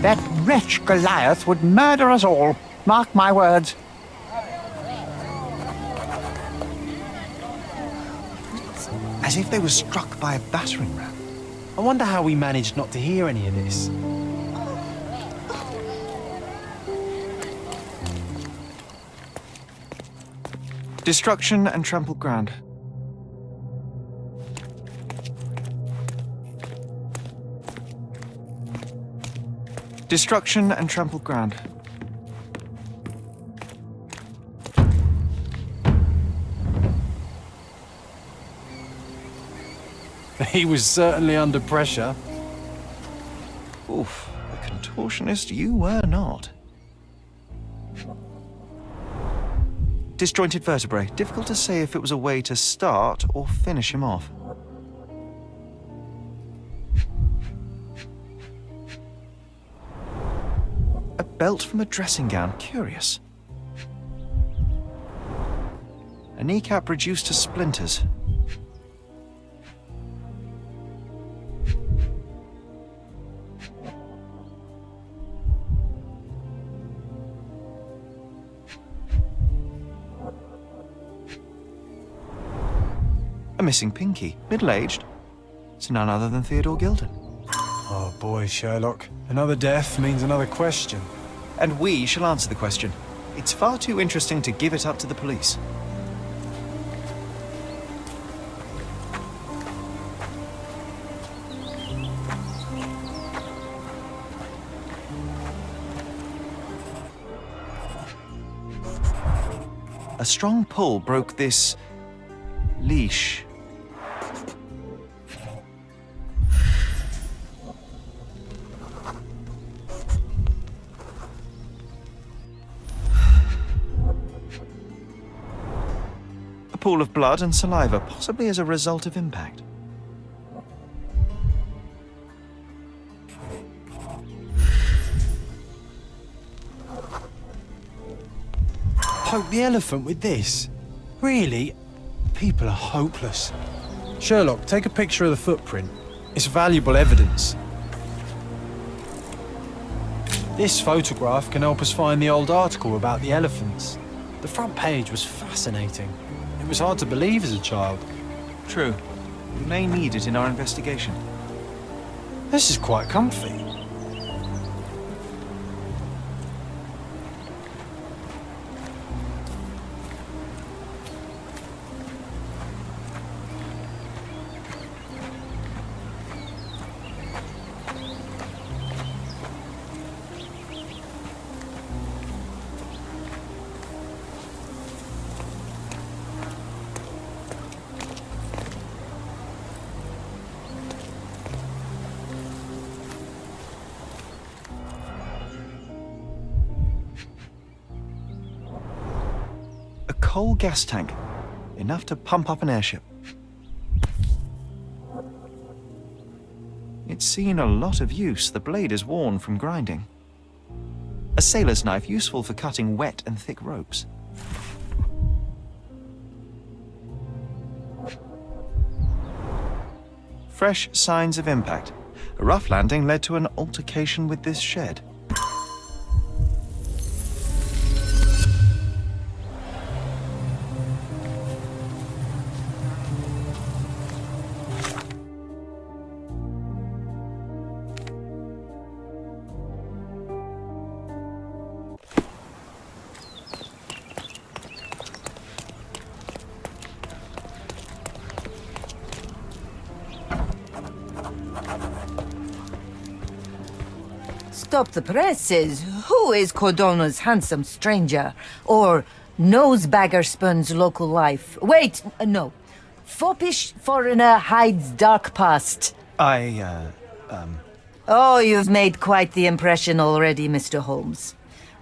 That wretch Goliath would murder us all. Mark my words. As if they were struck by a battering ram. I wonder how we managed not to hear any of this. Destruction and trampled ground. Destruction and trampled ground. He was certainly under pressure. Oof, a contortionist you were not. Disjointed vertebrae. Difficult to say if it was a way to start or finish him off. A belt from a dressing gown. Curious. A kneecap reduced to splinters. A missing pinky. Middle-aged. It's none other than Theodore Gilded. Oh boy, Sherlock. Another death means another question. And we shall answer the question. It's far too interesting to give it up to the police. A strong pull broke this leash. A pool of blood and saliva, possibly as a result of impact. Poke the elephant with this? Really? People are hopeless. Sherlock, take a picture of the footprint. It's valuable evidence. This photograph can help us find the old article about the elephants. The front page was fascinating. It was hard to believe as a child. True. We may need it in our investigation. This is quite comfy. Coal gas tank, enough to pump up an airship. It's seen a lot of use. The blade is worn from grinding. A sailor's knife, useful for cutting wet and thick ropes. Fresh signs of impact. A rough landing led to an altercation with this shed. Stop the presses. Who is Cordona's handsome stranger? Or Nosebaggerspun's local life? Wait, no. Foppish foreigner hides dark past. Oh, you've made quite the impression already, Mr. Holmes.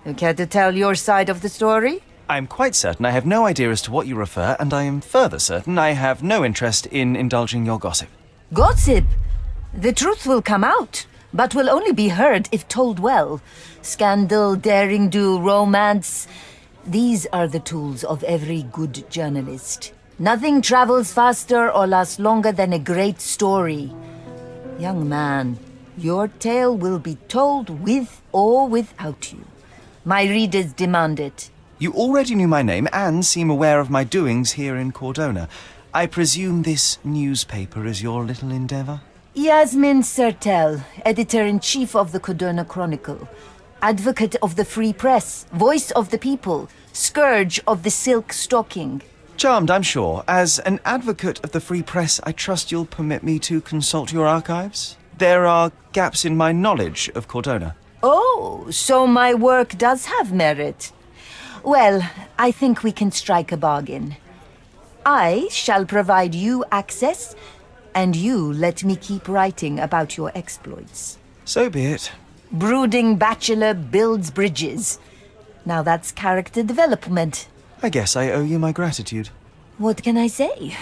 You care to tell your side of the story? I'm quite certain I have no idea as to what you refer, and I am further certain I have no interest in indulging your gossip. Gossip? The truth will come out, but will only be heard if told well. Scandal, daring-do, romance. These are the tools of every good journalist. Nothing travels faster or lasts longer than a great story. Young man, Your tale will be told with or without you. My readers demand it. You already knew my name and seem aware of my doings here in Cordona. I presume this newspaper is your little endeavor? Yasmin Sertel, editor-in-chief of the Cordona Chronicle. Advocate of the free press, voice of the people, scourge of the silk stocking. Charmed, I'm sure. As an advocate of the free press, I trust you'll permit me to consult your archives? There are gaps in my knowledge of Cordona. Oh, so my work does have merit. Well, I think we can strike a bargain. I shall provide you access, and you let me keep writing about your exploits. So be it. Brooding bachelor builds bridges. Now that's character development. I guess I owe you my gratitude. What can I say?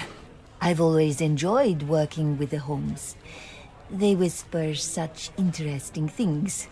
I've always enjoyed working with the Holmes. They whisper such interesting things.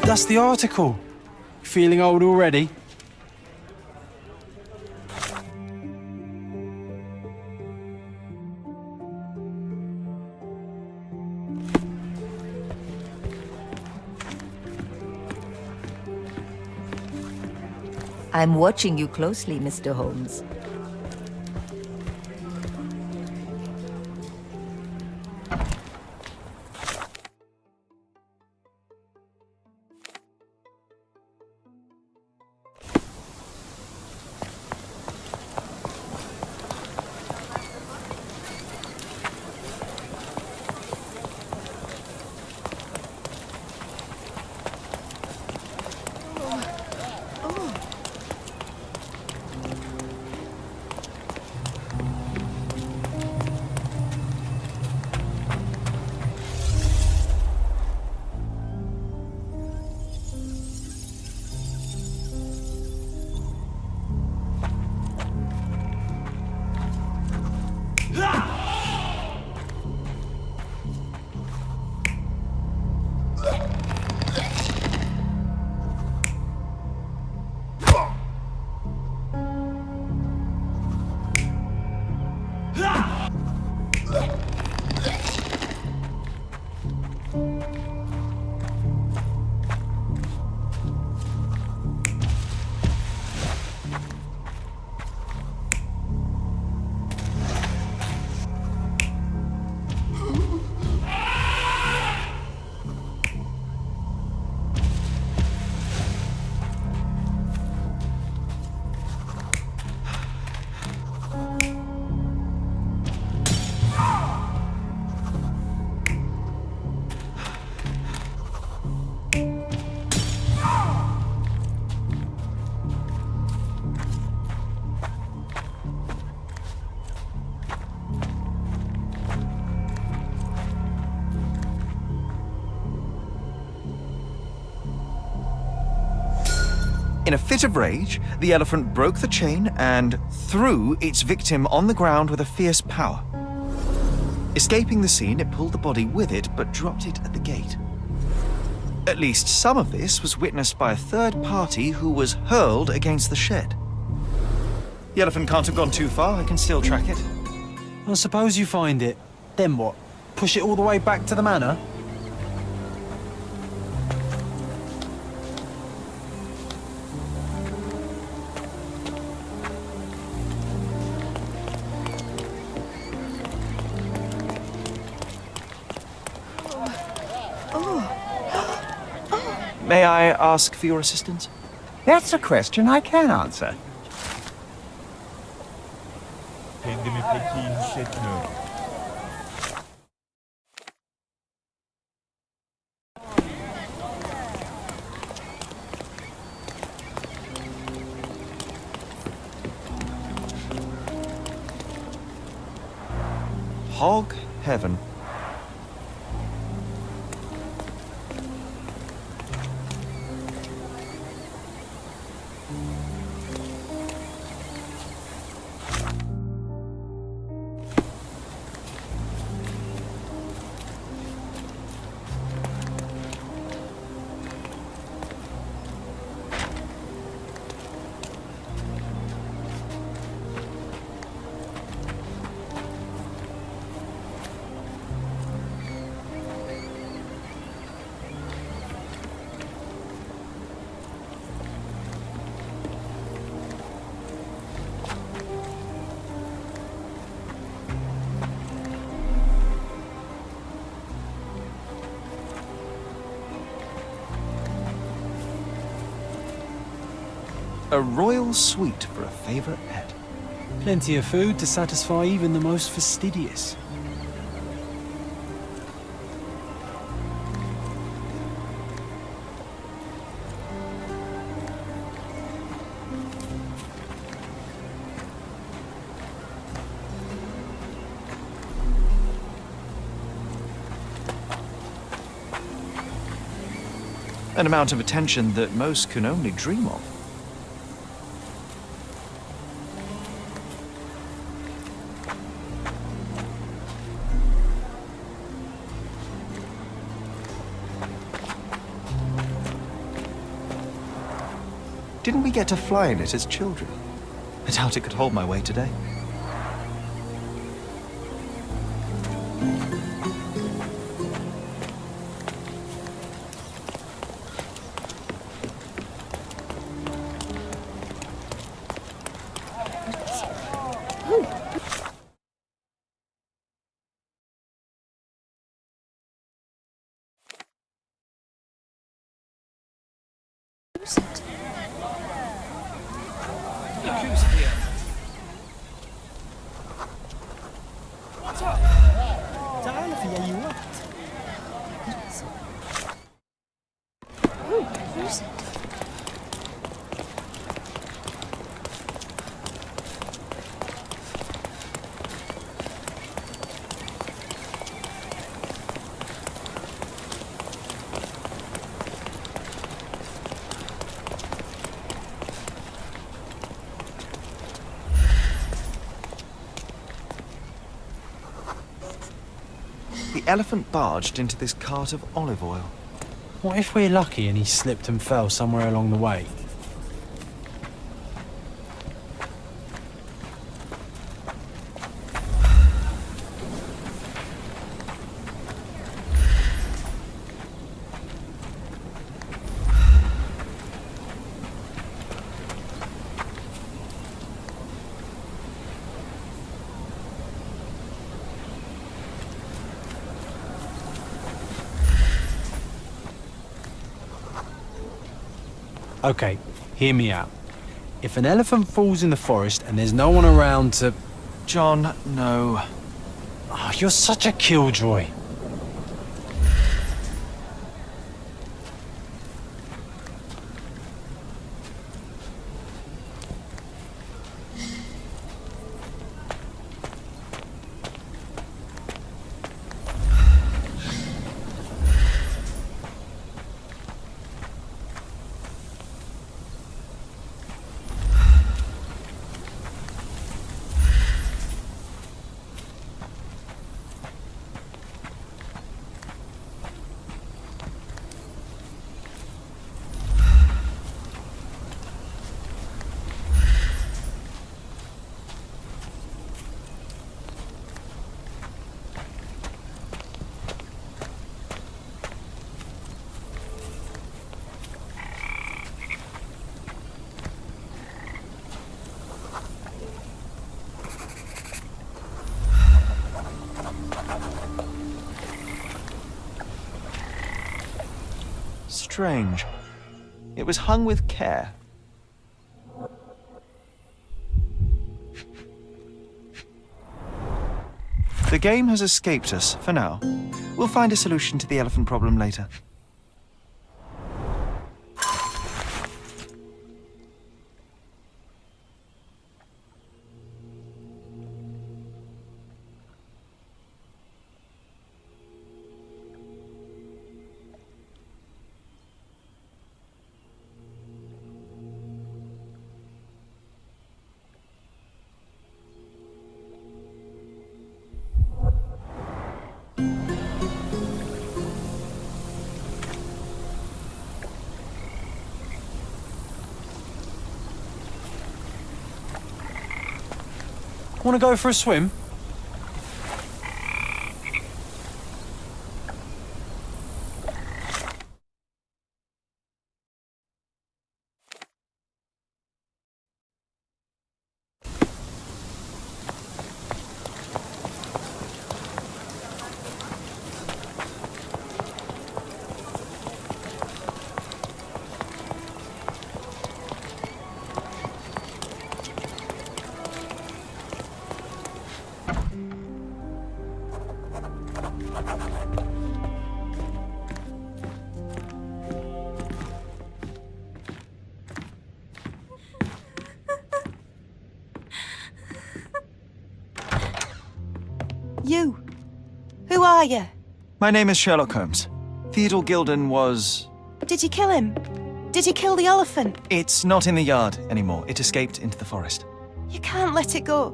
That's the article. Feeling old already? I'm watching you closely, Mr. Holmes. In a fit of rage, the elephant broke the chain and threw its victim on the ground with a fierce power. Escaping the scene, it pulled the body with it, but dropped it at the gate. At least some of this was witnessed by a third party who was hurled against the shed. The elephant can't have gone too far. I can still track it. Well, suppose you find it. Then what? Push it all the way back to the manor? May I ask for your assistance? That's a question I can answer. Kendimi pek iyi hissetmiyorum. Hog heaven. A royal suite for a favourite pet. Plenty of food to satisfy even the most fastidious. An amount of attention that most can only dream of. Didn't we get to fly in it as children? I doubt it could hold my weight today. The elephant barged into this cart of olive oil. What if we're lucky and he slipped and fell somewhere along the way? Okay, hear me out. If an elephant falls in the forest and there's no one around to... John, no. Oh, you're such a killjoy. Strange. It was hung with care, The game has escaped us for now. We'll find a solution to the elephant problem later. Want to go for a swim? You. Who are you? My name is Sherlock Holmes. Theodore Gilded was... Did you kill him? Did you kill the elephant? It's not in the yard anymore. It escaped into the forest. You can't let it go.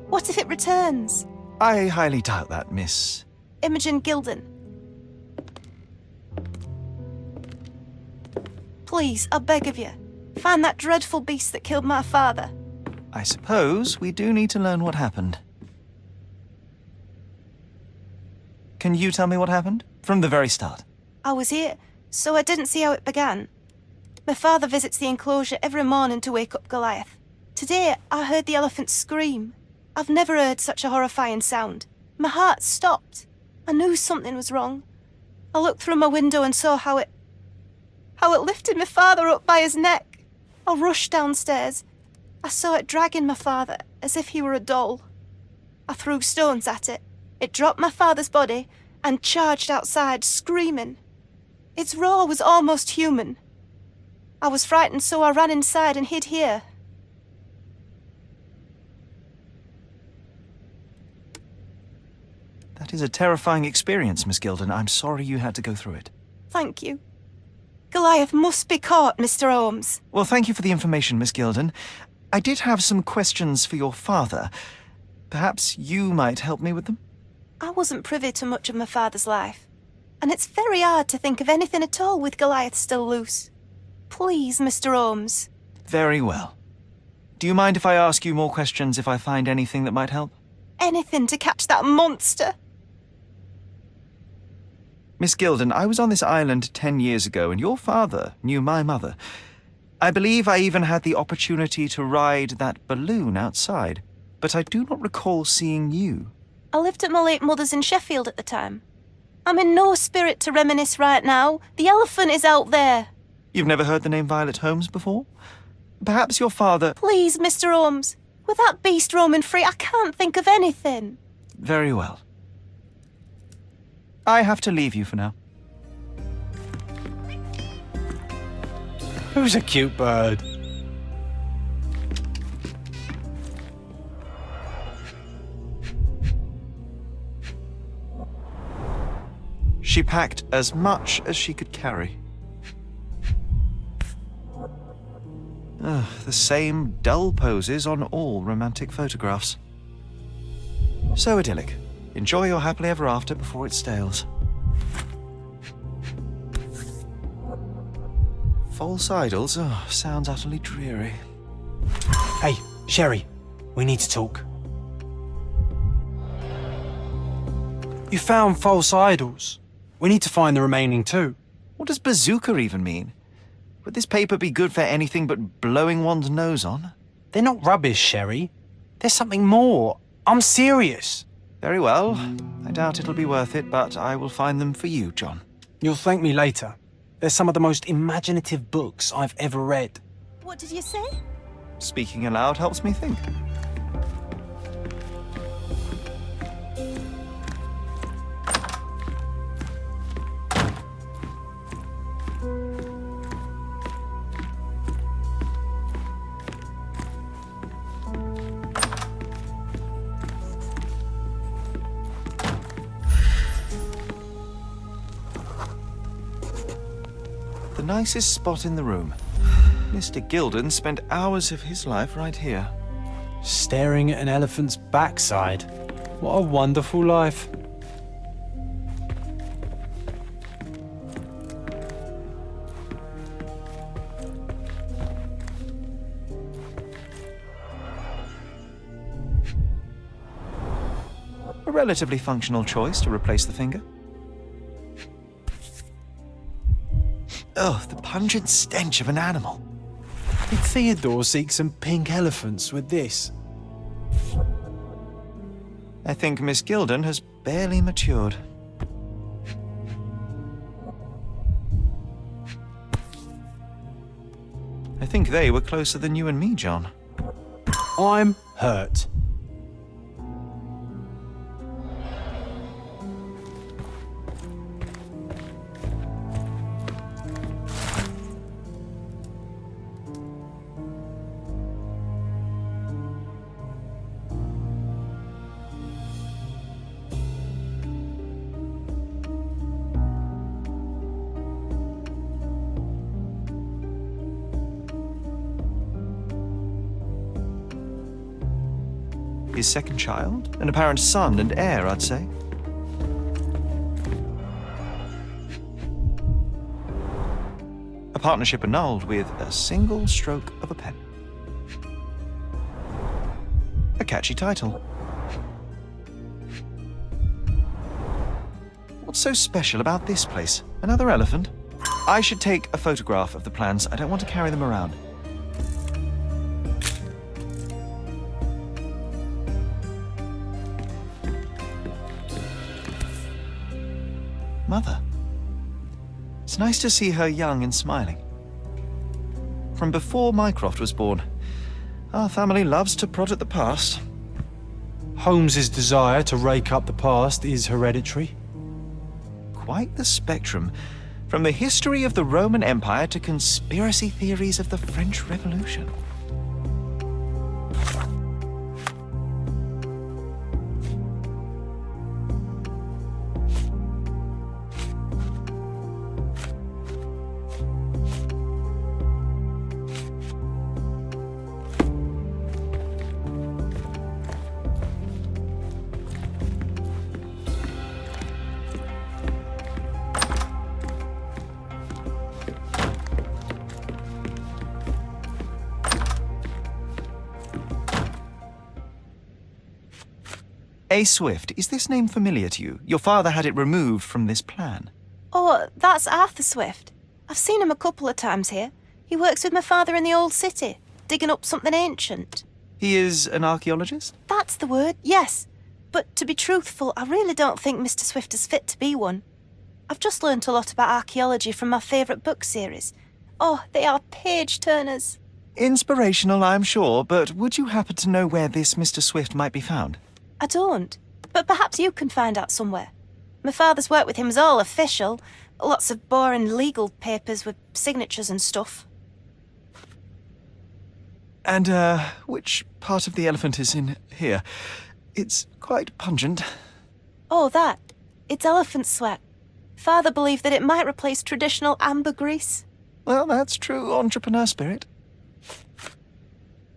What if it returns? I highly doubt that, Miss... Imogen Gilded. Please, I beg of you, find that dreadful beast that killed my father. I suppose we do need to learn what happened. Can you tell me what happened? From the very start. I was here, so I didn't see how it began. My father visits the enclosure every morning to wake up Goliath. Today, I heard the elephant scream. I've never heard such a horrifying sound. My heart stopped. I knew something was wrong. I looked through my window and saw how it lifted my father up by his neck. I rushed downstairs. I saw it dragging my father as if he were a doll. I threw stones at it. It dropped my father's body and charged outside, screaming. Its roar was almost human. I was frightened, so I ran inside and hid here. That is a terrifying experience, Miss Gilded. I'm sorry you had to go through it. Thank you. Goliath must be caught, Mr. Holmes. Well, thank you for the information, Miss Gilded. I did have some questions for your father. Perhaps you might help me with them? I wasn't privy to much of my father's life, and it's very hard to think of anything at all with Goliath still loose. Please, Mr. Holmes. Very well. Do you mind if I ask you more questions if I find anything that might help? Anything to catch that monster. Miss Gilded, I was on this island 10 years ago, and your father knew my mother. I believe I even had the opportunity to ride that balloon outside, but I do not recall seeing you. I lived at my late mother's in Sheffield at the time. I'm in no spirit to reminisce right now. The elephant is out there. You've never heard the name Violet Holmes before? Perhaps your father... Please, Mr. Holmes. With that beast roaming free, I can't think of anything. Very well. I have to leave you for now. Who's a cute bird? She packed as much as she could carry. The same dull poses on all romantic photographs. So idyllic. Enjoy your happily ever after before it stales. False idols? Oh, sounds utterly dreary. Hey, Sherry, we need to talk. You found false idols. We need to find the remaining two. What does bazooka even mean? Would this paper be good for anything but blowing one's nose on? They're not rubbish, Sherry. There's something more. I'm serious. Very well. I doubt it'll be worth it, but I will find them for you, John. You'll thank me later. They're some of the most imaginative books I've ever read. What did you say? Speaking aloud helps me think. the nicest spot in the room. Mr. Gilded spent hours of his life right here. Staring at an elephant's backside. What a wonderful life. A relatively functional choice to replace the finger. Oh, the pungent stench of an animal. Did Theodore seek some pink elephants with this? I think Miss Gilded has barely matured. I think they were closer than you and me, John. I'm hurt. His second child? An apparent son and heir, I'd say. A partnership annulled with a single stroke of a pen. A catchy title. What's so special about this place? Another elephant? I should take a photograph of the plans. I don't want to carry them around. Mother. It's nice to see her young and smiling. From before Mycroft was born, our family loves to prod at the past. Holmes's desire to rake up the past is hereditary. Quite the spectrum, from the history of the Roman Empire to conspiracy theories of the French Revolution. A. Swift, is this name familiar to you? Your father had it removed from this plan. Oh, that's Arthur Swift. I've seen him a couple of times here. He works with my father in the old city, digging up something ancient. He is an archaeologist? That's the word, yes. But to be truthful, I really don't think Mr. Swift is fit to be one. I've just learnt a lot about archaeology from my favourite book series. Oh, they are page-turners. Inspirational, I'm sure, but would you happen to know where this Mr. Swift might be found? I don't, but perhaps you can find out somewhere. My father's work with him is all official. Lots of boring legal papers with signatures and stuff. And, which part of the elephant is in here? It's quite pungent. Oh, that. It's elephant sweat. Father believed that it might replace traditional ambergris. Well, that's true entrepreneur spirit.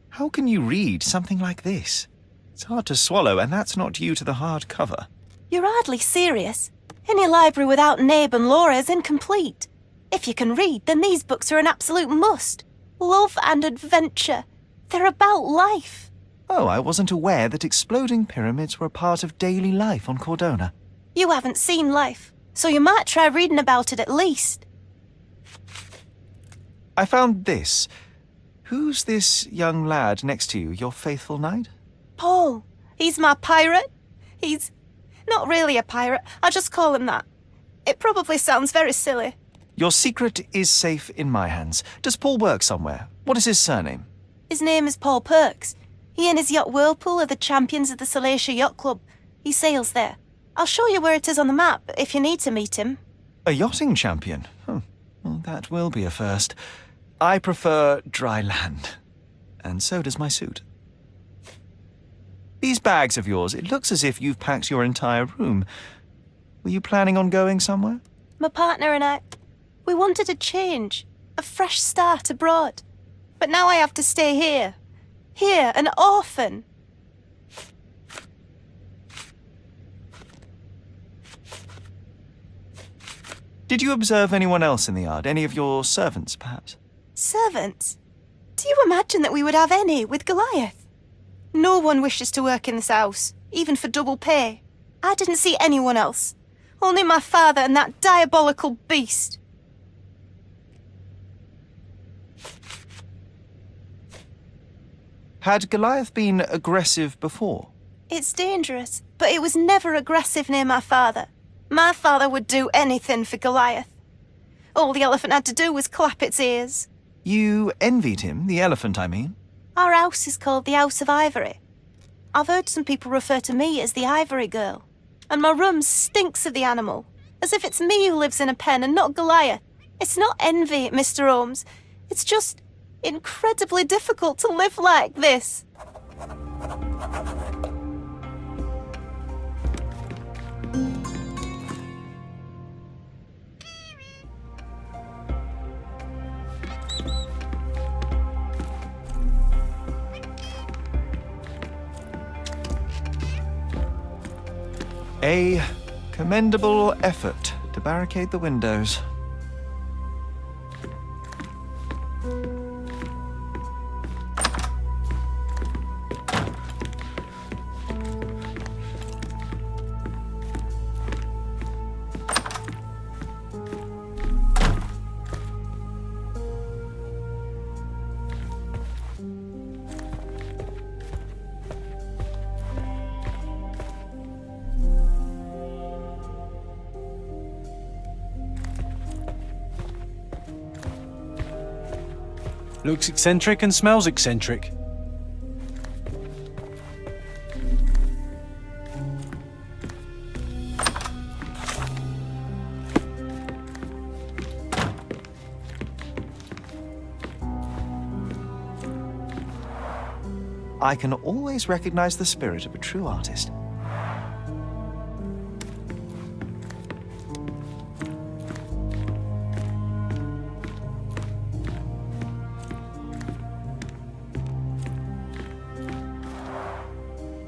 How can you read something like this? It's hard to swallow, and that's not due to the hard cover. You're hardly serious. Any library without Nabe and Laura is incomplete. If you can read, then these books are an absolute must. Love and adventure. They're about life. Oh, I wasn't aware that exploding pyramids were a part of daily life on Cordona. You haven't seen life, so you might try reading about it at least. I found this. Who's this young lad next to you, your faithful knight? Paul. He's my pirate. He's not really a pirate. I just call him that. It probably sounds very silly. Your secret is safe in my hands. Does Paul work somewhere? What is his surname? His name is Paul Perks. He and his yacht Whirlpool are the champions of the Salacia Yacht Club. He sails there. I'll show you where it is on the map if you need to meet him. A yachting champion? Well, that will be a first. I prefer dry land. And so does my suit. These bags of yours, it looks as if you've packed your entire room. Were you planning on going somewhere? My partner and I, We wanted a change, a fresh start abroad. But now I have to stay here. Here, an orphan. Did you observe anyone else in the yard? Any of your servants, perhaps? Servants? Do you imagine that we would have any with Goliath? No one wishes to work in this house, even for double pay. I didn't see anyone else. Only my father and that diabolical beast. Had Goliath been aggressive before? It's dangerous, but it was never aggressive near my father. My father would do anything for Goliath. All the elephant had to do was clap its ears. You envied him, the elephant, I mean? Our house is called the House of Ivory. I've heard some people refer to me as the Ivory Girl. And my room stinks of the animal, as if it's me who lives in a pen and not Goliath. It's not envy, Mr. Holmes. It's just incredibly difficult to live like this. A commendable effort to barricade the windows. Looks eccentric and smells eccentric. I can always recognize the spirit of a true artist.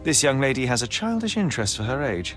This young lady has a childish interest for her age.